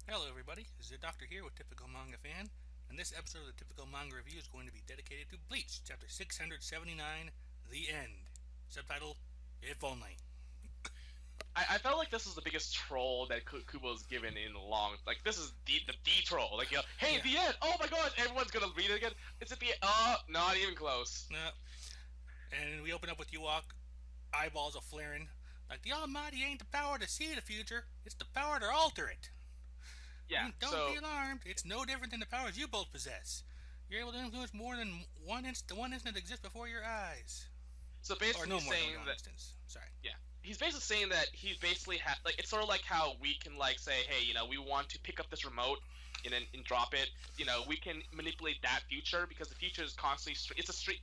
Hello everybody, Zeidoktor here with Typical Manga Fan, and this episode of the Typical Manga Review is going to be dedicated to Bleach, Chapter 679, The End. Subtitle, If Only. I felt like this was the biggest troll that Kubo's given in a long. Like this is the troll. Like hey, Yeah. the end. Oh my god, everyone's gonna read it again. It's at the end. Oh, not even close. And we open up with Yuok, eyeballs are flaring, like the Almighty ain't the power to see the future, it's the power to alter it. Yeah. Don't be alarmed, it's no different than the powers you both possess. You're able to influence more than one instant that exists before your eyes. So Or basically no more than saying one that. instance. Sorry. Yeah. He's basically saying that he's basically like it's sort of like how we can like say, hey, we want to pick up this remote and drop it. We can manipulate that future because the future is constantly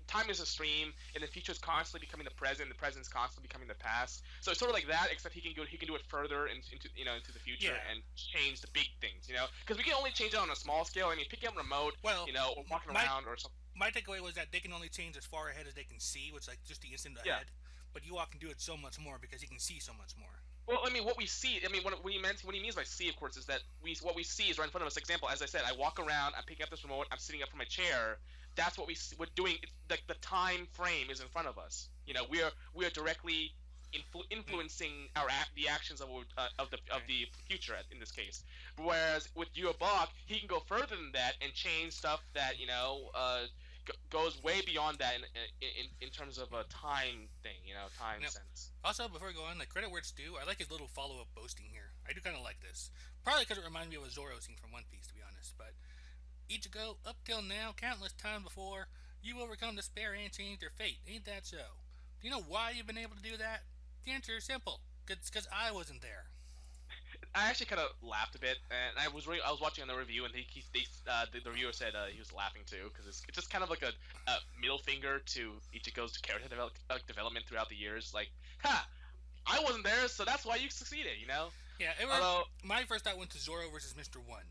time is a stream, and the future is constantly becoming the present. And the present is constantly becoming the past. So it's sort of like that, except he can do it further into the future and change the big things. Because we can only change it on a small scale. I mean, picking up a remote, or walking around or something. My takeaway was that they can only change as far ahead as they can see, which is like just the instant ahead. But you all can do it so much more because you can see so much more. Well, I mean, what we see, what he means by see, of course, is that what we see is right in front of us. Example, as I said, I walk around, I'm picking up this remote, I'm sitting up from my chair. That's what we're doing. Like the time frame is in front of us. We are directly influencing the actions of the future in this case. Whereas with Yuobok, he can go further than that and change stuff that goes way beyond that in terms of a time thing, time sense. Also, before we go on, credit where it's due, I like his little follow-up boasting here. I do kind of like this. Probably because it reminds me of a Zoro scene from One Piece, to be honest. But Ichigo, up till now, countless times before, you overcome despair and change your fate. Ain't that so? Do you know why you've been able to do that? The answer is simple. It's because I wasn't there. I actually kind of laughed a bit, and I was watching the review, and the reviewer said he was laughing too because it's just kind of like a middle finger to Ichigo's character development throughout the years. Like, I wasn't there, so that's why you succeeded. Yeah. My first thought went to Zoro versus Mr. One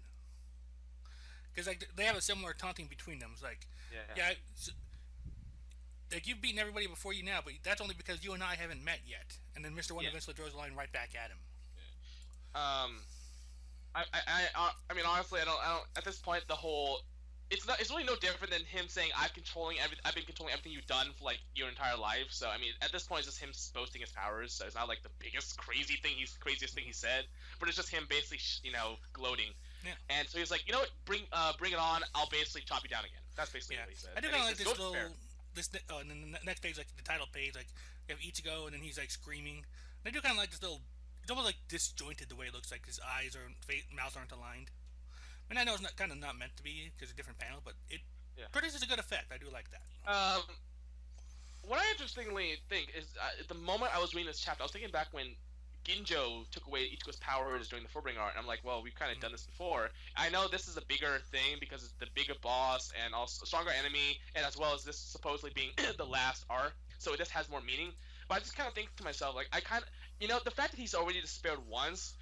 because they have a similar taunting between them. It's like, like you've beaten everybody before you now, but that's only because you and I haven't met yet. And then Mr. One eventually throws the line right back at him. I mean, honestly, I don't. At this point, it's really no different than him saying I've been controlling everything you've done for like your entire life. So I mean, at this point, it's just him boasting his powers. So it's not like the biggest craziest thing he said, but it's just him basically gloating. Yeah. And so he's like, you know what, bring it on. I'll basically chop you down again. That's basically what he said. I do kind of like this little. And then the next page, like the title page, like you have Ichigo, and then he's like screaming. And I do kind of like this little. It's almost like disjointed the way it looks like his eyes or mouth aren't aligned. I mean, I know it's kind of not meant to be because it's a different panel, but it produces a good effect. I do like that. What I interestingly think is the moment I was reading this chapter, I was thinking back when Ginjo took away Ichigo's powers during the Fullbringer arc, and I'm like, well, we've kind of done this before. I know this is a bigger thing because it's the bigger boss and also a stronger enemy, and as well as this supposedly being the last arc, so it just has more meaning. But I just kind of think to myself, like, the fact that he's already despaired once,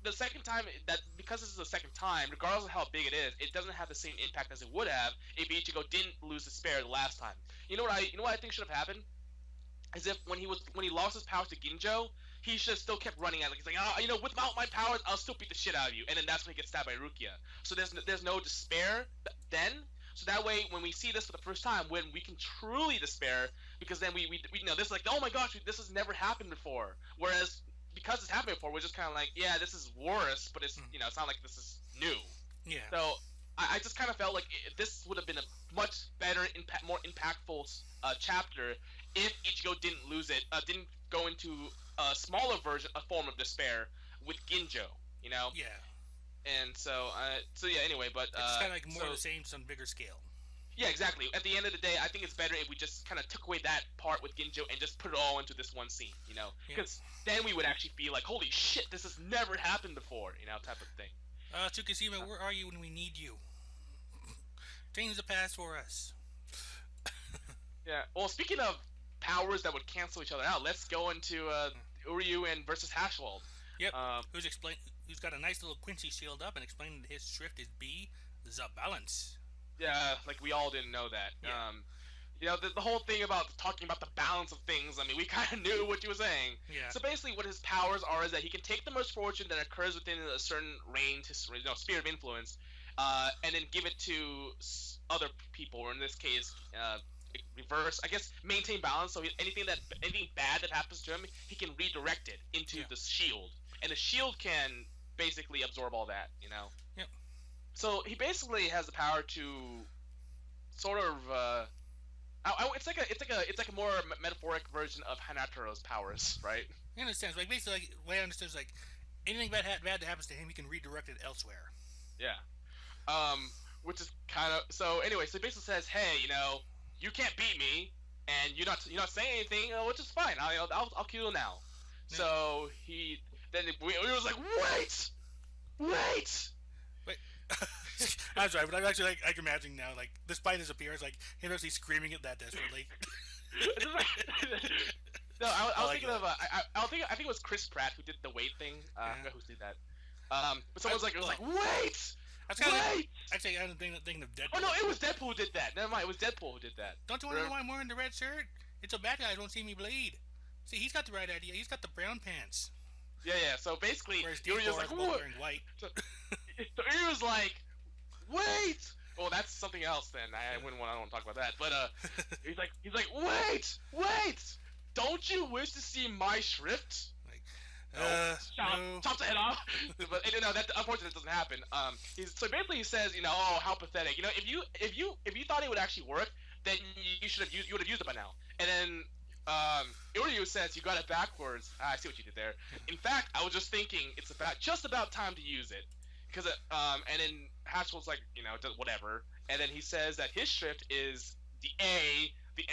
the second time, that because this is the second time, regardless of how big it is, it doesn't have the same impact as it would have if Ichigo didn't lose despair the last time. You know what I think should have happened? As if when he lost his powers to Ginjo, he should have still kept running at it. He's like, without my powers, I'll still beat the shit out of you. And then that's when he gets stabbed by Rukia. So there's no despair then. So that way, when we see this for the first time, when we can truly despair, because then we know this is like, oh my gosh, this has never happened before. Whereas because it's happened before, we're just kind of like, yeah, this is worse, but it's it's not like this is new. Yeah. So I just kind of felt like this would have been a much better, more impactful chapter if Ichigo didn't lose it, didn't go into a smaller form of despair with Ginjo. Yeah. And so anyway, but it's kind of like more of the same, just on bigger scale. Yeah, exactly. At the end of the day, I think it's better if we just kind of took away that part with Ginjo and just put it all into this one scene, because then we would actually feel like, holy shit, this has never happened before, type of thing. Tsukishima, where are you when we need you? Change the past for us. Yeah. Well, speaking of powers that would cancel each other out, let's go into Uryu and versus Hashwald. Yep. Who's got a nice little Quincy shield up and explaining that his shrift is B, the balance. Yeah, like we all didn't know that. Yeah. The whole thing about talking about the balance of things. I mean, we kind of knew what you were saying. Yeah. So basically, what his powers are is that he can take the misfortune that occurs within a certain range, his sphere of influence, and then give it to other people, or in this case, reverse. I guess maintain balance. So anything bad that happens to him, he can redirect it into the shield, and the shield can basically absorb all that. Yep. So he basically has the power to sort of. It's like a more metaphoric version of Hanatero's powers, right? In a sense, like basically, like the way I understand is like anything bad that happens to him, he can redirect it elsewhere. Yeah. Which is kind of so. Anyway, so he basically says, "Hey, you can't beat me, and you're not saying anything, which is fine. I'll kill you now." Yeah. So he was like, wait. Wait. I'm sorry, but I'm actually like imagining now, like despite his appearance, like him actually screaming at that desperately. No, I was thinking of I think it was Chris Pratt who did the wait thing. I forgot who did that. But someone was like, wait. Actually, I'm thinking of Deadpool. Oh no, it was Deadpool who did that. Never mind, it was Deadpool who did that. Don't you want to know why I'm wearing the red shirt? It's so bad guys won't see me bleed. See, he's got the right idea. He's got the brown pants. Yeah. So basically, whereas Yuri was like wearing white. So he was like, wait. Well, that's something else then. I don't want to talk about that. But he's like, wait. Don't you wish to see my shrift? Chop the head off. But that unfortunately doesn't happen. So basically he says, oh, how pathetic. If you thought it would actually work, then you would have used it by now. And then Uryu says you got it backwards. I see what you did there. In fact, I was just thinking it's just about time to use it. Because and then Haskell's like, whatever. And then he says that his shrift is the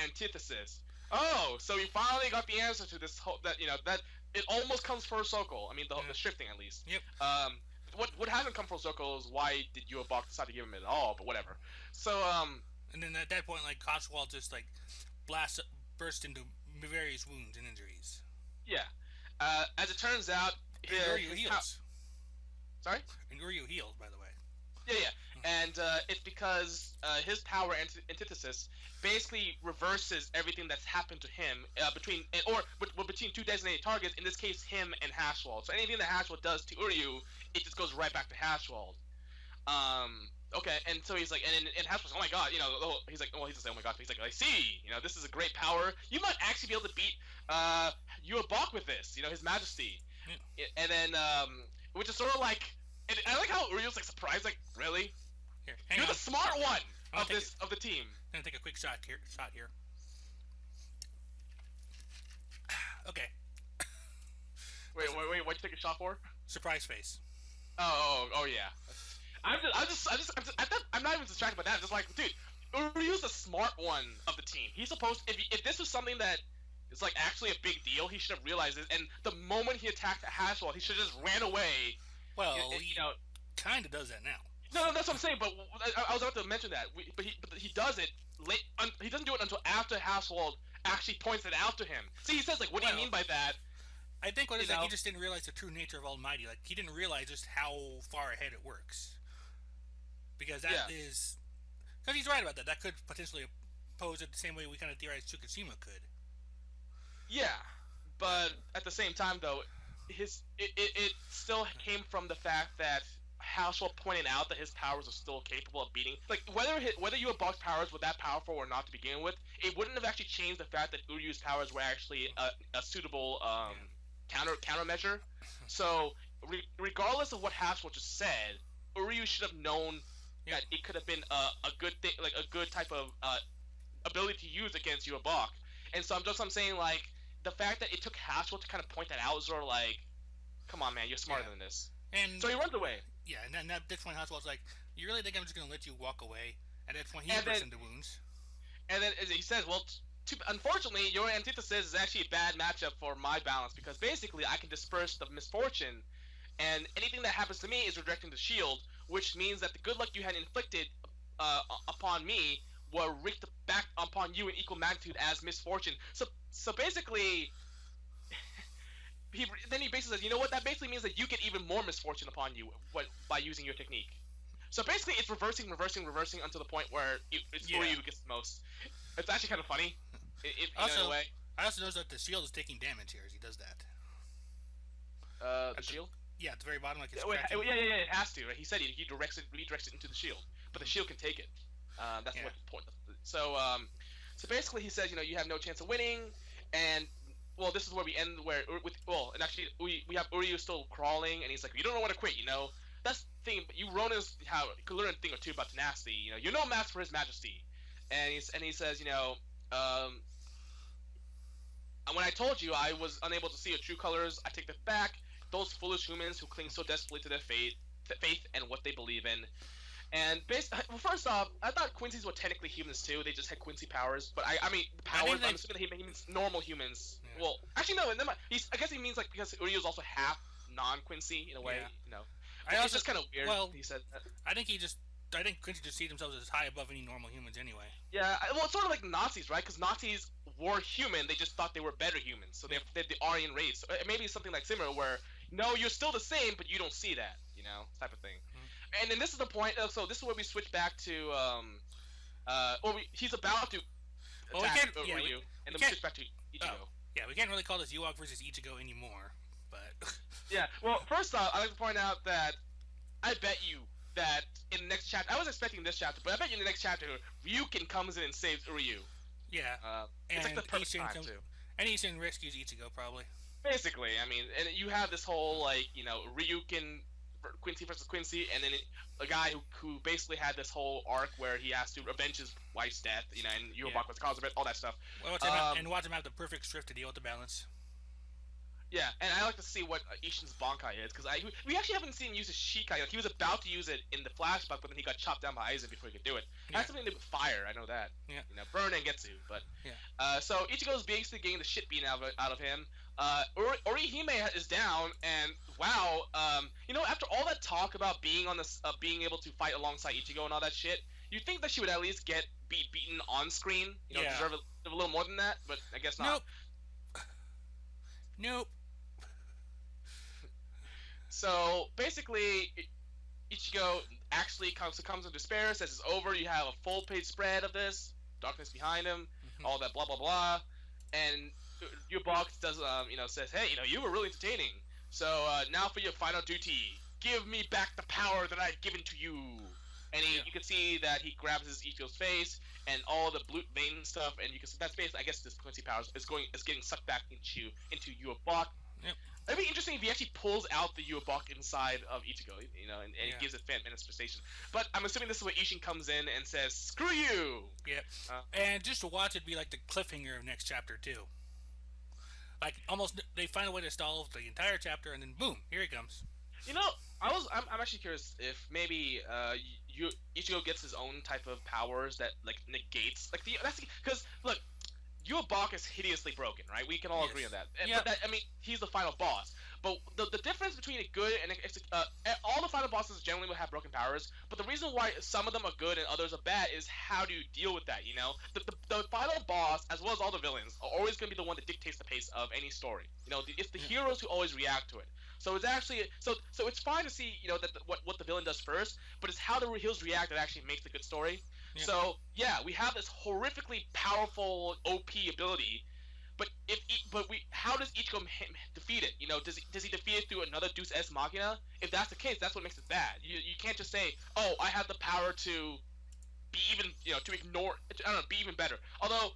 antithesis. Oh, so we finally got the answer to this whole that it almost comes full circle. I mean, the shifting at least. Yep. What hasn't come full circle is why did Yuabok decide to give him it at all? But whatever. So And then at that point, like Cotswold just like burst into various wounds and injuries. Yeah. As it turns out, Uryu heals. Sorry. And Uryu heals, by the way. Yeah. And it's because his power antithesis basically reverses everything that's happened to him between two designated targets. In this case, him and Hashwald. So anything that Hashwald does to Uryu, it just goes right back to Hashwald. Okay, and so he's like, and Hashwald's like, oh my god, he's like, well, he's just like, oh my god, he's like, I see, this is a great power. You might actually be able to beat Yuabok with this, His Majesty. Yeah. And then, which is sort of like, and I like how Uryu's like surprised, like, really? Here, You're the smart one of the team. I'm gonna take a quick shot here. Okay. Wait, what'd you take a shot for? Surprise face. Oh yeah. I'm not even distracted by that. I'm just like, dude, Uryu's the smart one of the team. He's supposed, if this was something that is like actually a big deal, he should have realized it. And the moment he attacked Hashwald, he should have just ran away. Well, he kind of does that now. No, that's what I'm saying. But I was about to mention that. But he does it late. He doesn't do it until after Hashwald actually points it out to him. See, he says like, "What do you mean by that?" I think what it is like he just didn't realize the true nature of Almighty. Like he didn't realize just how far ahead it works. Because that is, because he's right about that. That could potentially pose it the same way we kind of theorized Tsukushima could. Yeah, but at the same time though, it still came from the fact that Hashwald pointed out that his powers are still capable of beating. Like whether Yuabok's powers were that powerful or not to begin with, it wouldn't have actually changed the fact that Uryu's powers were actually a suitable countermeasure. So regardless of what Hashwald just said, Uryu should have known that it could have been a good thing, like a good type of ability to use against Yuabok. And so I'm saying like the fact that it took Hashwald to kind of point that out was sort of like, come on man, you're smarter than this. And so he runs away. Yeah, and then at this point Hashwald's like, you really think I'm just gonna let you walk away? At that point he bursts into wounds. And then he says, well, unfortunately your antithesis is actually a bad matchup for my balance because basically I can disperse the misfortune, and anything that happens to me is redirecting the shield, which means that the good luck you had inflicted upon me will wreak back upon you in equal magnitude as misfortune. So basically, he basically says, you know what? That basically means that you get even more misfortune upon you by using your technique. So basically, it's reversing until the point where Uryu gets the most. It's actually kind of funny, in a Also, way. I also noticed that the shield is taking damage here as he does that. The At the shield. yeah, at the very bottom, like it's Yeah, wait, cracking. yeah. It has to. Right? He said he redirects it into the shield, but the Mm-hmm. shield can take it. That's Yeah, what the point. So basically, he says, you have no chance of winning, and well, this is where we end. And actually, we have Uryu still crawling, and he's like, you don't know when to quit. That's the thing. You Rona's how you could learn a thing or two about tenacity. You're no match for His Majesty, and he says, um, when I told you I was unable to see your true colors, I take that back. Those foolish humans who cling so desperately to their faith and what they believe in. And well, first off, I thought Quincy's were technically humans too. They just had Quincy powers, but I mean I think powers. they. I'm assuming he means normal humans. Yeah, Well, actually no. And then I guess he means like because Urio's also half non-Quincy in a way. yeah. I It's also just kind of weird. well, He said that. I think he just. I think Quincy just see themselves as high above any normal humans anyway. Yeah, well, it's sort of like Nazis, right? Because Nazis were human. They just thought they were better humans. So Yeah. they're the Aryan race. Maybe it's something like similar where no, you're still the same, but you don't see that. Type of thing. Mm-hmm. And then this is the point. So this is where we switch back to he's about to Well, we attack can't. Yeah, Ryu, and we then we can't. switch back to Oh, Ichigo. yeah, we can't really call this Ewok versus Ichigo anymore. But Yeah. Well, first off, I'd like to point out that I bet you that in the next chapter, I was expecting this chapter, but I bet you in the next chapter, Ryukin comes in and saves Ryu. yeah, It's like and the perfect time too. Ishin rescues Ichigo probably. Basically, I mean, and you have this whole Ryukin Quincy versus Quincy, and then a guy who basically had this whole arc where he has to avenge his wife's death, and Yeah. Yubak was the cause of it, all that stuff. Well, watch him have the perfect strift to deal with the balance. Yeah, and I like to see what Ishin's Bankai is, because we actually haven't seen him use his Shikai. Like, he was about to use it in the flashback, but then he got chopped down by Aizen before he could do it. Yeah. That's something to do with fire, I know that. Yeah. Burn and Getsu, but... Yeah. So Ichigo's basically getting the shit beaten out of him. Orihime is down, and wow, after all that talk about being on this, being able to fight alongside Ichigo and all that shit, you'd think that she would at least get beaten on screen. Yeah. Deserve a little more than that, but I guess not. Nope. So basically, Ichigo actually comes in despair, says it's over. You have a full page spread of this, darkness behind him, all that blah blah blah, and your box does says, hey, you were really entertaining. So now for your final duty, give me back the power that I've given to you. And you can see that he grabs his Ichigo's face and all the blue vein stuff, and you can see that's basically, I guess, this Quincy powers is getting sucked back into Yubak. Yep. It'd be interesting if he actually pulls out the Yubak inside of Ichigo, and it gives it manifestation. But I'm assuming this is where Ishin comes in and says, "Screw you." Yep. And just to watch it be like the cliffhanger of next chapter too. Like almost they find a way to stall the entire chapter, and then boom, here he comes. I'm actually curious if maybe Ichigo gets his own type of powers that like negates because look, Yubak is hideously broken, right? We can all agree on that. Yep. But he's the final boss. But the difference between a good and all the final bosses generally will have broken powers. But the reason why some of them are good and others are bad is how do you deal with that? The final boss, as well as all the villains, are always going to be the one that dictates the pace of any story. It's the heroes who always react to it. So it's actually so it's fine to see that what the villain does first, but it's how the heroes react that actually makes the good story. Yeah. So yeah, we have this horrifically powerful OP ability, but how does Ichigo defeat it? Does he defeat it through another Deus Ex Machina? If that's the case, that's what makes it bad. You can't just say, oh, I have the power to be even to ignore, I don't know, be even better. Although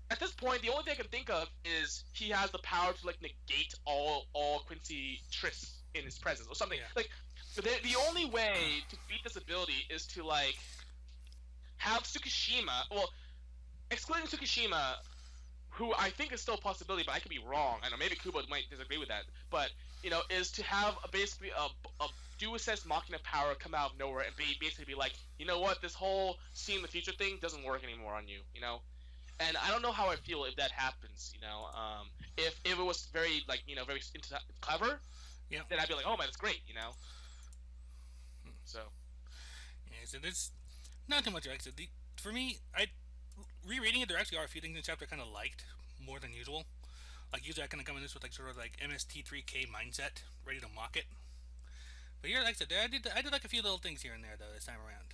at this point, the only thing I can think of is he has the power to like negate all Quincy trysts in his presence or something. Yeah. Like the only way to beat this ability is to like have Tsukishima, well, excluding Tsukishima, who I think is still a possibility, but I could be wrong. I know maybe Kubo might disagree with that, but is to have basically a Deus Ex Machina power come out of nowhere and basically be like, you know what, this whole seeing the future thing doesn't work anymore on you, And I don't know how I feel if that happens, if it was very like very clever, then I'd be like, oh man, that's great, So. Yeah, so there's not too much. Like I said, for me, rereading it, there actually are a few things in the chapter I kind of liked more than usual. Like usually I kind of come in this with like sort of like MST3K mindset, ready to mock it. But here, like I said, I did like a few little things here and there though this time around.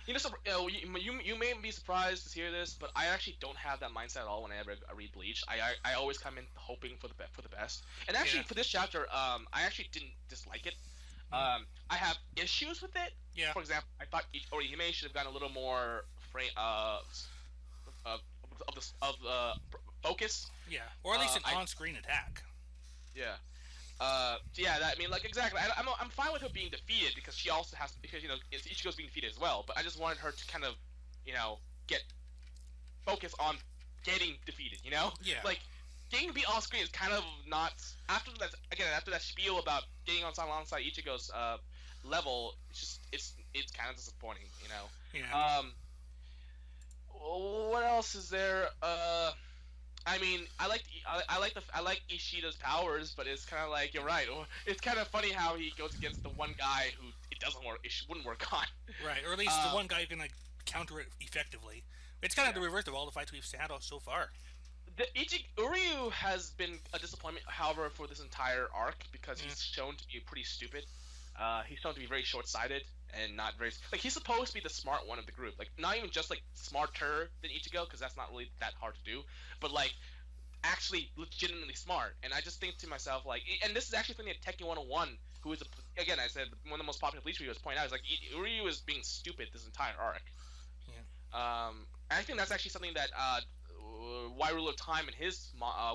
You may be surprised to hear this, but I actually don't have that mindset at all whenever I read Bleach. I always come in hoping for the best. And Yeah. actually, for this chapter, I actually didn't dislike it. Mm. I have issues with it. Yeah. For example, I thought Orihime should have gotten a little more of of focus. Yeah. Or at least an I on-screen attack. Yeah. Yeah, that, I mean, like, exactly. I'm fine with her being defeated because she also has, because, Ichigo's being defeated as well. But I just wanted her to kind of, get focus on getting defeated. Yeah. Like, getting beat off screen is kind of not, after that spiel about getting on alongside Ichigo's level. It's kind of disappointing. Yeah. What else is there? I mean, I like Ishida's powers, but it's kind of like you're right. It's kind of funny how he goes against the one guy who it doesn't work. It wouldn't work on. Right. Or at least the one guy who can like counter it effectively. It's kind of Yeah. the reverse of all the fights we've had so far. Uryu has been a disappointment, however, for this entire arc because Yeah. he's shown to be pretty stupid. He's shown to be very short-sighted and not very like he's supposed to be the smart one of the group. Like not even just like smarter than Ichigo because that's not really that hard to do, but like actually legitimately smart. And I just think to myself like, and this is actually something that Tekken 101, who is again I said one of the most popular Bleach videos, point out is like Uryu is being stupid this entire arc. Yeah. And I think that's actually something that Why Rule of Time in his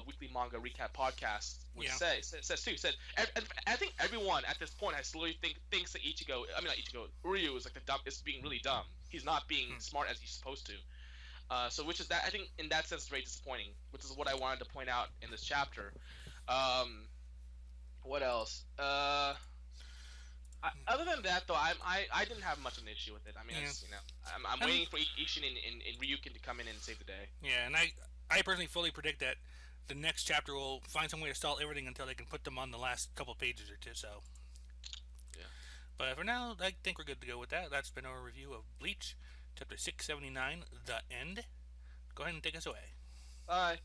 weekly manga recap podcast would Yeah. says too. He said, I think everyone at this point has slowly thinks that Ichigo, I mean not Ichigo, Uryu is like is being really dumb. He's not being Hmm. smart as he's supposed to. So which is that I think in that sense very disappointing, which is what I wanted to point out in this chapter. What else? Other than that, though, I didn't have much of an issue with it. I mean, Yeah. I'm waiting for Ishin and Ryukin to come in and save the day. Yeah. And I personally fully predict that the next chapter will find some way to stall everything until they can put them on the last couple pages or two. So. Yeah. But for now, I think we're good to go with that. That's been our review of Bleach, chapter 679, The End. Go ahead and take us away. Bye.